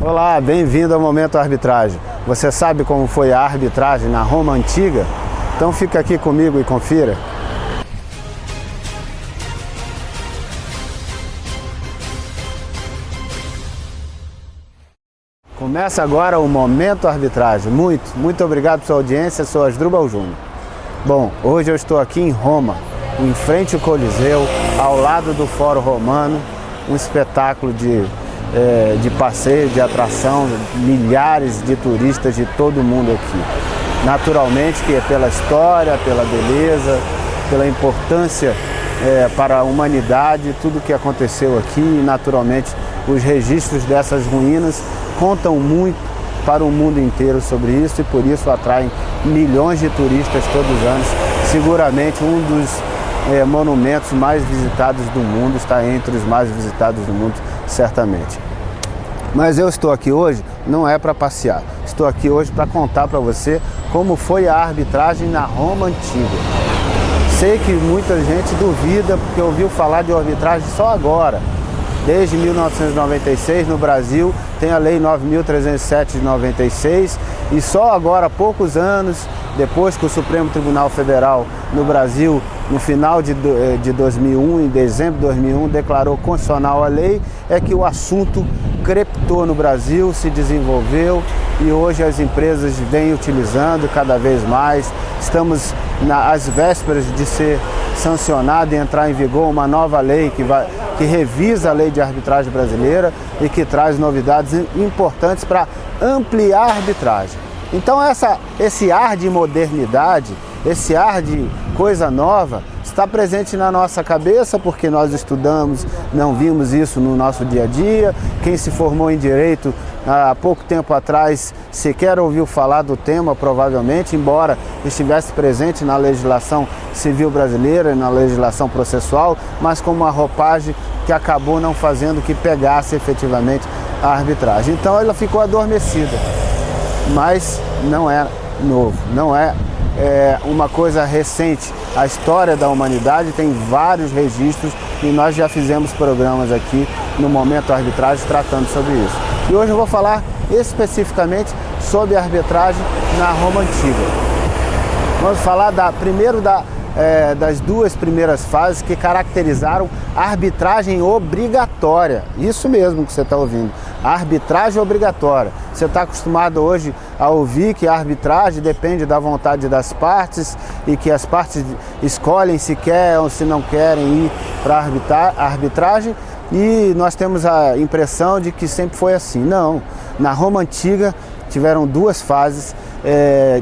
Olá, bem-vindo ao Momento Arbitragem. Você sabe como foi a arbitragem na Roma Antiga? Então fica aqui comigo e confira. Começa agora o Momento Arbitragem. Muito obrigado pela sua audiência, sou Asdrubal Júnior. Bom, hoje eu estou aqui em Roma, em frente ao Coliseu, ao lado do Fórum Romano, um espetáculo de passeio, de atração, milhares de turistas de todo mundo aqui. Naturalmente que é pela história, pela beleza, pela importância para a humanidade, tudo que aconteceu aqui e naturalmente os registros dessas ruínas contam muito para o mundo inteiro sobre isso e por isso atraem milhões de turistas todos os anos. Seguramente um dos monumentos mais visitados do mundo, está entre os mais visitados do mundo, certamente. Mas eu estou aqui hoje não é para passear, estou aqui hoje para contar para você como foi a arbitragem na Roma Antiga. Sei que muita gente duvida porque ouviu falar de arbitragem só agora. Desde 1996 no Brasil tem a Lei 9.307 de 96 e só agora, há poucos anos, depois que o Supremo Tribunal Federal no Brasil, no final de 2001, em dezembro de 2001, declarou constitucional a lei, é que o assunto crepitou no Brasil, se desenvolveu e hoje as empresas vêm utilizando cada vez mais. Estamos às vésperas de ser sancionada e entrar em vigor uma nova lei que revisa a lei de arbitragem brasileira e que traz novidades importantes para ampliar a arbitragem. Então esse ar de modernidade, esse ar de coisa nova está presente na nossa cabeça porque nós estudamos, não vimos isso no nosso dia a dia. Quem se formou em Direito há pouco tempo atrás sequer ouviu falar do tema, provavelmente, embora estivesse presente na legislação civil brasileira e na legislação processual, mas com uma roupagem que acabou não fazendo que pegasse efetivamente a arbitragem. Então ela ficou adormecida, mas não é novo, não é uma coisa recente. A história da humanidade tem vários registros e nós já fizemos programas aqui no Momento Arbitragem tratando sobre isso. E hoje eu vou falar especificamente sobre a arbitragem na Roma Antiga. Vamos falar primeiro das duas primeiras fases que caracterizaram a arbitragem obrigatória. Isso mesmo que você está ouvindo, a arbitragem obrigatória. Você está acostumado hoje a ouvir que a arbitragem depende da vontade das partes e que as partes escolhem se querem ou se não querem ir para a arbitragem e nós temos a impressão de que sempre foi assim. Não, na Roma Antiga tiveram duas fases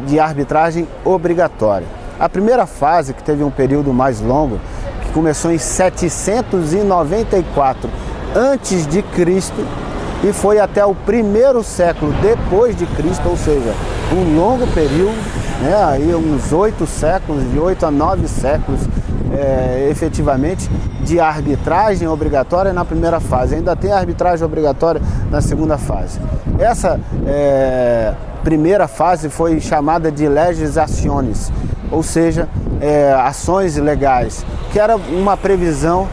de arbitragem obrigatória. A primeira fase, que teve um período mais longo, que começou em 794 a.C. e foi até o primeiro século depois de Cristo, ou seja, um longo período, aí uns 8 séculos, de 8 a 9 séculos, efetivamente, de arbitragem obrigatória na primeira fase. Ainda tem arbitragem obrigatória na segunda fase. Essa primeira fase foi chamada de legislationes, ou seja, ações legais, que era uma previsão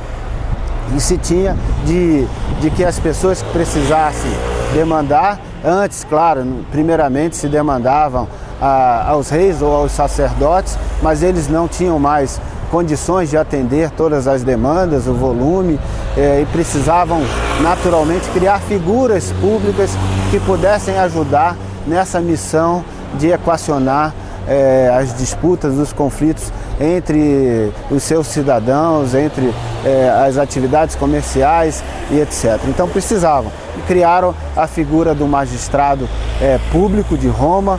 que se tinha de que as pessoas que precisassem demandar, antes, claro, primeiramente se demandavam aos reis ou aos sacerdotes, mas eles não tinham mais condições de atender todas as demandas, o volume, e precisavam naturalmente criar figuras públicas que pudessem ajudar nessa missão de equacionar as disputas, os conflitos entre os seus cidadãos, entre as atividades comerciais e etc. Então precisavam. E criaram a figura do magistrado público de Roma,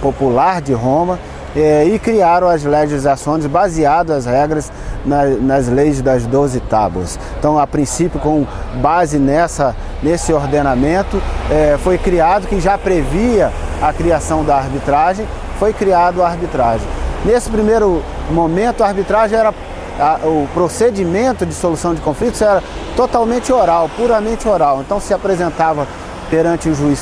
popular de Roma, e criaram as legislações baseadas as regras nas leis das 12 tábuas. Então, a princípio, com base nesse ordenamento, foi criado, que já previa a criação da arbitragem, foi criado a arbitragem. Nesse primeiro momento, a arbitragem era o procedimento de solução de conflitos era totalmente oral, puramente oral. Então se apresentava perante o juiz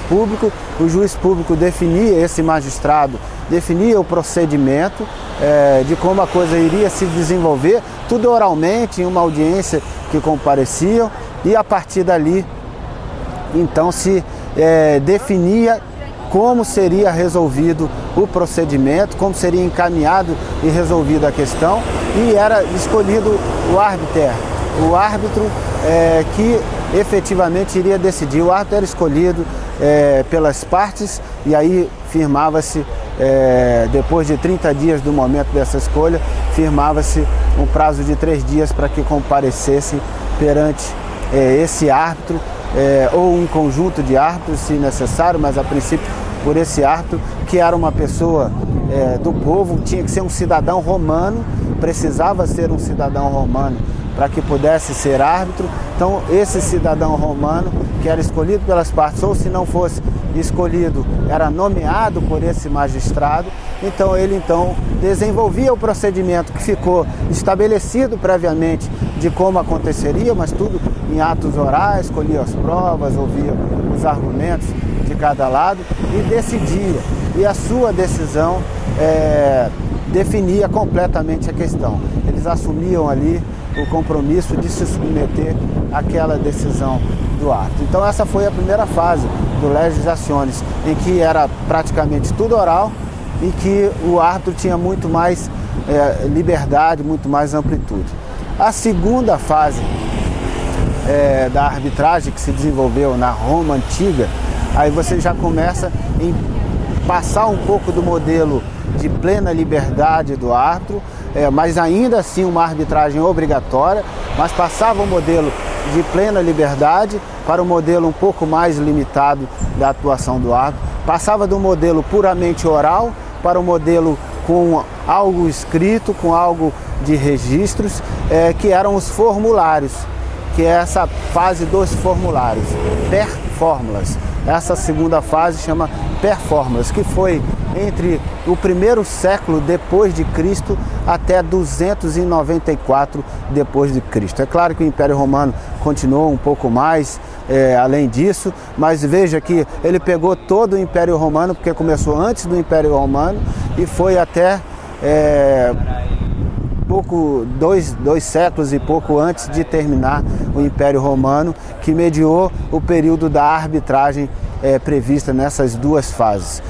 público definia, esse magistrado definia o procedimento de como a coisa iria se desenvolver, tudo oralmente, em uma audiência que compareciam, e a partir dali então se definia como seria resolvido o procedimento, como seria encaminhado e resolvida a questão, e era escolhido o árbitro que efetivamente iria decidir. O árbitro era escolhido pelas partes e aí firmava-se, depois de 30 dias do momento dessa escolha, firmava-se um prazo de 3 dias para que comparecesse perante esse árbitro, ou um conjunto de árbitros, se necessário, mas a princípio por esse árbitro, que era uma pessoa do povo, tinha que ser um cidadão romano, precisava ser um cidadão romano para que pudesse ser árbitro. Então esse cidadão romano, que era escolhido pelas partes, ou se não fosse escolhido, era nomeado por esse magistrado, então ele desenvolvia o procedimento que ficou estabelecido previamente de como aconteceria, mas tudo em atos orais, escolhia as provas, ouvia os argumentos de cada lado e decidia. E a sua decisão definia completamente a questão. Eles assumiam ali o compromisso de se submeter àquela decisão do árbitro. Então essa foi a primeira fase do legislaciones, em que era praticamente tudo oral e que o árbitro tinha muito mais liberdade, muito mais amplitude. A segunda fase da arbitragem, que se desenvolveu na Roma antiga, aí você já começa em passar um pouco do modelo de plena liberdade do árbitro, mas ainda assim uma arbitragem obrigatória, mas passava o modelo de plena liberdade para um modelo um pouco mais limitado da atuação do árbitro, passava do modelo puramente oral para um modelo com algo escrito, com algo de registros, que eram os formulários, que é essa fase dos formulários, perfórmulas. Essa segunda fase chama perfórmulas, que foi entre o primeiro século depois de Cristo até 294 depois de Cristo. É claro que o Império Romano continuou um pouco mais além disso, mas veja que ele pegou todo o Império Romano, porque começou antes do Império Romano e foi até dois séculos e pouco antes de terminar o Império Romano, que mediou o período da arbitragem prevista nessas duas fases.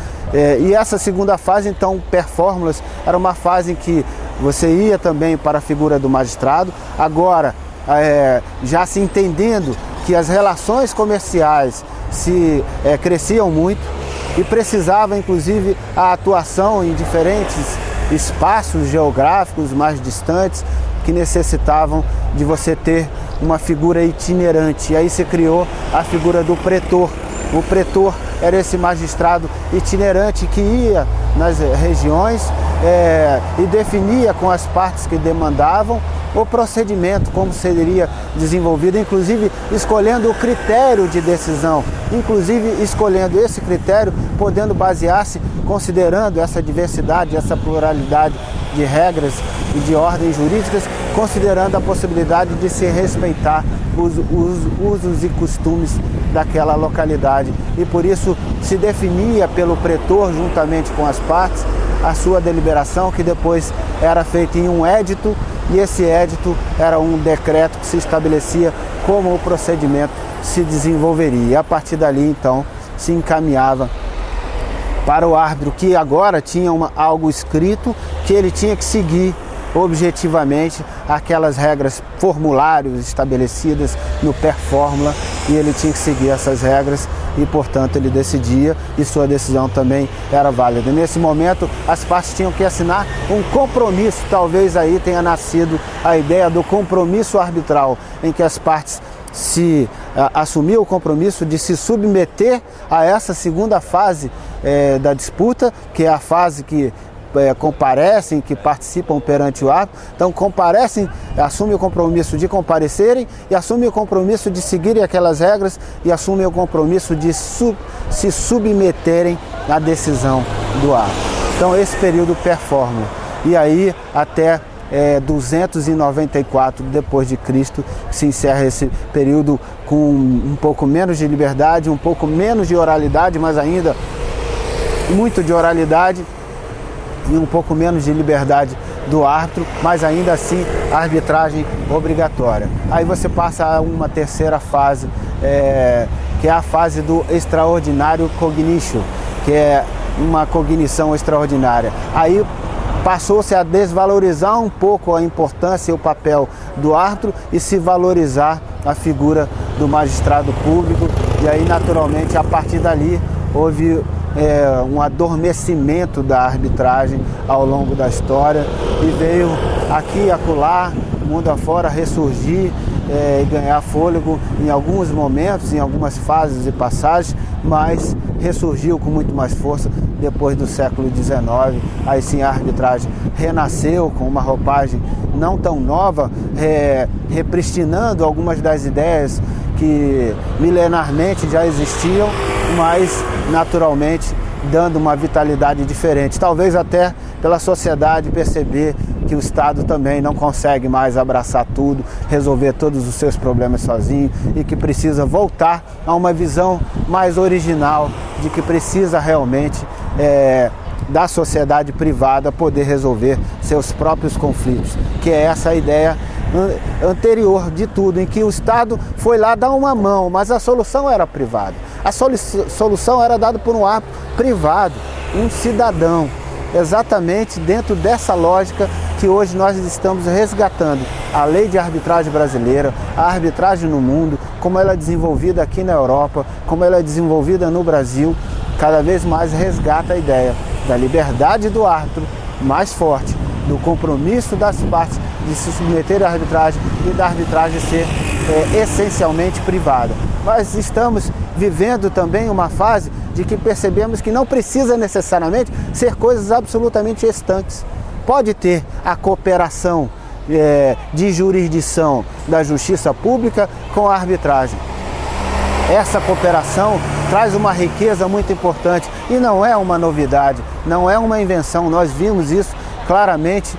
E essa segunda fase, então, perfórmulas, era uma fase em que você ia também para a figura do magistrado, agora já se entendendo que as relações comerciais cresciam muito e precisava, inclusive, a atuação em diferentes espaços geográficos mais distantes que necessitavam de você ter uma figura itinerante. E aí se criou a figura do pretor. O pretor era esse magistrado itinerante que ia nas regiões e definia com as partes que demandavam o procedimento, como seria desenvolvido, inclusive escolhendo o critério de decisão, inclusive escolhendo esse critério, podendo basear-se, considerando essa diversidade, essa pluralidade de regras e de ordens jurídicas, considerando a possibilidade de se respeitar os usos e costumes daquela localidade. E por isso se definia pelo pretor, juntamente com as partes, a sua deliberação, que depois era feita em um édito, e esse édito era um decreto que se estabelecia como o procedimento se desenvolveria. E a partir dali, então, se encaminhava para o árbitro, que agora tinha algo escrito, que ele tinha que seguir objetivamente aquelas regras, formulários estabelecidas no perfórmula, e ele tinha que seguir essas regras e, portanto, ele decidia e sua decisão também era válida. Nesse momento, as partes tinham que assinar um compromisso, talvez aí tenha nascido a ideia do compromisso arbitral, em que as partes assumiam o compromisso de se submeter a essa segunda fase da disputa, que é a fase que comparecem, que participam perante o árbitro. Então comparecem, assumem o compromisso de comparecerem e assumem o compromisso de seguirem aquelas regras e assumem o compromisso de se submeterem à decisão do árbitro. Então esse período performa. E aí até 294 depois de Cristo se encerra esse período com um pouco menos de liberdade, um pouco menos de oralidade, mas ainda muito de oralidade, e um pouco menos de liberdade do árbitro, mas ainda assim arbitragem obrigatória. Aí você passa a uma terceira fase, que é a fase do extraordinário cognition, que é uma cognição extraordinária. Aí passou-se a desvalorizar um pouco a importância e o papel do árbitro e se valorizar a figura do magistrado público. E aí, naturalmente, a partir dali, houve um adormecimento da arbitragem ao longo da história e veio aqui e acolá, mundo afora, ressurgir e ganhar fôlego em alguns momentos, em algumas fases e passagens, mas ressurgiu com muito mais força depois do século XIX. Aí sim a arbitragem renasceu com uma roupagem não tão nova, repristinando algumas das ideias que milenarmente já existiam, mas naturalmente dando uma vitalidade diferente. Talvez até pela sociedade perceber que o Estado também não consegue mais abraçar tudo, resolver todos os seus problemas sozinho e que precisa voltar a uma visão mais original de que precisa realmente da sociedade privada poder resolver seus próprios conflitos, que é essa a ideia anterior de tudo, em que o Estado foi lá dar uma mão, mas a solução era privada. A solução era dada por um árbitro privado, um cidadão, exatamente dentro dessa lógica que hoje nós estamos resgatando a lei de arbitragem brasileira, a arbitragem no mundo, como ela é desenvolvida aqui na Europa, como ela é desenvolvida no Brasil, cada vez mais resgata a ideia da liberdade do árbitro mais forte, do compromisso das partes de se submeter à arbitragem e da arbitragem ser essencialmente privada. Mas estamos vivendo também uma fase de que percebemos que não precisa necessariamente ser coisas absolutamente estanques. Pode ter a cooperação de jurisdição da justiça pública com a arbitragem. Essa cooperação traz uma riqueza muito importante e não é uma novidade, não é uma invenção. Nós vimos isso claramente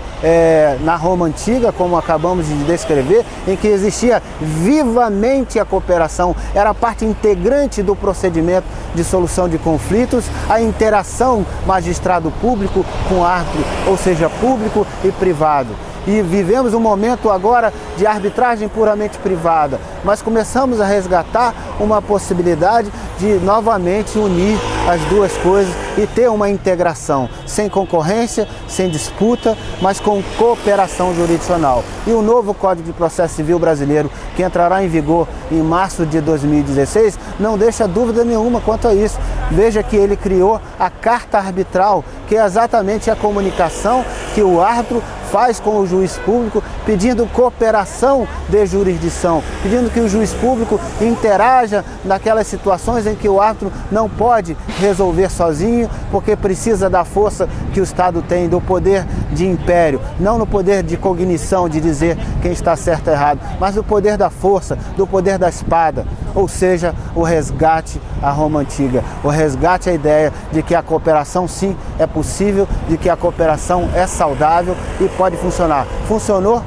na Roma Antiga, como acabamos de descrever, em que existia vivamente a cooperação, era parte integrante do procedimento de solução de conflitos, a interação magistrado público com árbitro, ou seja, público e privado. E vivemos um momento agora de arbitragem puramente privada, mas começamos a resgatar uma possibilidade de novamente unir as duas coisas e ter uma integração, sem concorrência, sem disputa, mas com cooperação jurisdicional. E o novo Código de Processo Civil brasileiro, que entrará em vigor em março de 2016, não deixa dúvida nenhuma quanto a isso. Veja que ele criou a carta arbitral, que é exatamente a comunicação que o árbitro faz com o juiz público, pedindo cooperação de jurisdição, pedindo que o juiz público interaja naquelas situações em que o árbitro não pode resolver sozinho, porque precisa da força que o Estado tem, do poder de império, não no poder de cognição, de dizer quem está certo ou errado, mas do poder da força, do poder da espada, ou seja, o resgate à Roma Antiga, o resgate à ideia de que a cooperação sim é possível, de que a cooperação é saudável e pode funcionar. Funcionou?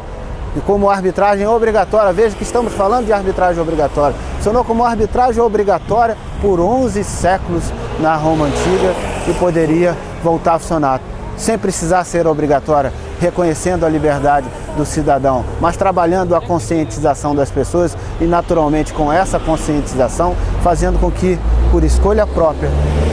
E como arbitragem obrigatória, veja que estamos falando de arbitragem obrigatória, funcionou como arbitragem obrigatória por 11 séculos na Roma Antiga e poderia voltar a funcionar, sem precisar ser obrigatória, reconhecendo a liberdade do cidadão, mas trabalhando a conscientização das pessoas e naturalmente com essa conscientização, fazendo com que, por escolha própria,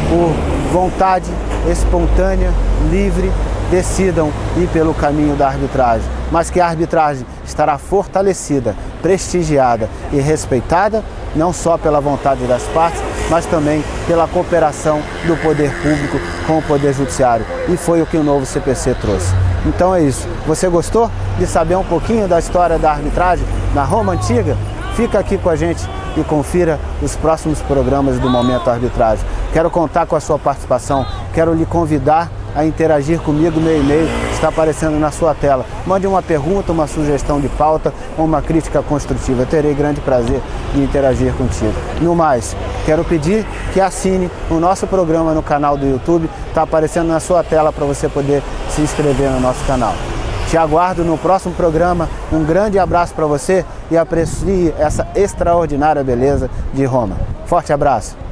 por vontade espontânea, livre, decidam ir pelo caminho da arbitragem, mas que a arbitragem estará fortalecida, prestigiada e respeitada, não só pela vontade das partes, mas também pela cooperação do poder público com o poder judiciário. E foi o que o novo CPC trouxe. Então é isso. Você gostou de saber um pouquinho da história da arbitragem na Roma Antiga? Fica aqui com a gente e confira os próximos programas do Momento Arbitragem. Quero contar com a sua participação, quero lhe convidar a interagir comigo. Meu e-mail está aparecendo na sua tela. Mande uma pergunta, uma sugestão de pauta ou uma crítica construtiva. Eu terei grande prazer em interagir contigo. No mais, quero pedir que assine o nosso programa no canal do YouTube. Está aparecendo na sua tela para você poder se inscrever no nosso canal. Te aguardo no próximo programa. Um grande abraço para você e aprecie essa extraordinária beleza de Roma. Forte abraço!